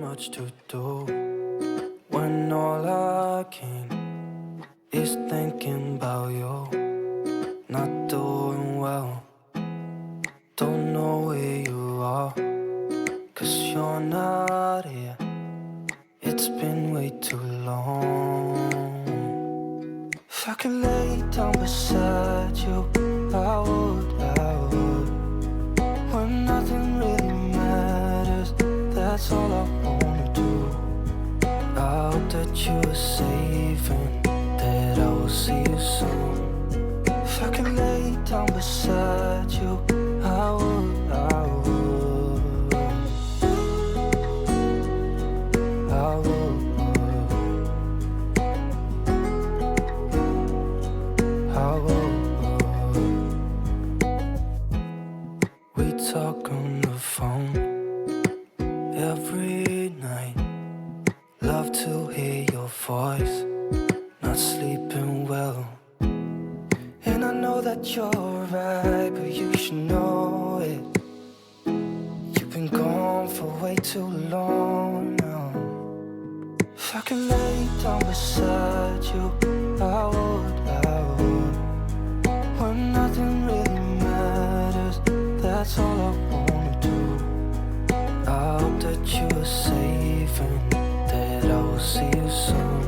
much to do when all I can is thinking about you. Not doing well, don't know where you are, 'cause you're not here. It's been way too long. If I could lay down beside you, I would. When nothing really matters, that's all I wanna do. I hope that you are safe and that I will see you soon. If I could lay down beside you, I would. We talk on the phone every night. Love to hear your voice. Not sleeping well, and I know that you're right, but you should know it. You've been gone for way too long now. If I could lay down beside you, I would. When nothing really matters, that's all I wanna do. I hope that you are safe and that I will see you soon.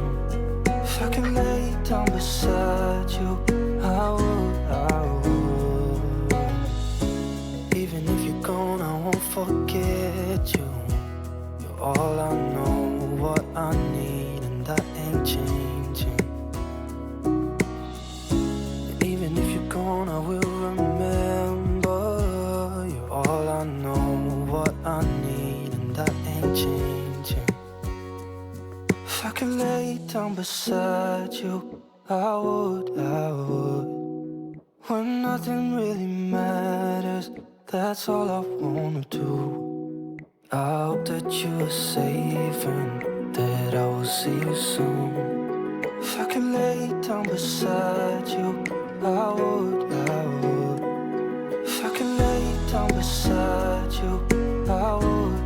If I can lay down beside you, I would. Even if you're gone, I won't forget you. You're all I know, what I need, and that ain't changing. And even if you're gone, I will remember. You're all I know, what I need, and that ain't changing. If I could lay down beside you, I would. When nothing really matters, that's all I wanna do. I hope that you are safe and that I will see you soon. If I could lay down beside you, I would. If I could lay down beside you, I would.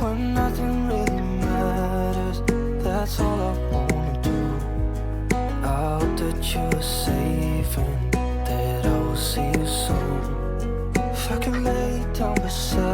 When nothing really matters, that's all I wanna do. I hope that you are safe and that I will see you soon. If I could lay down beside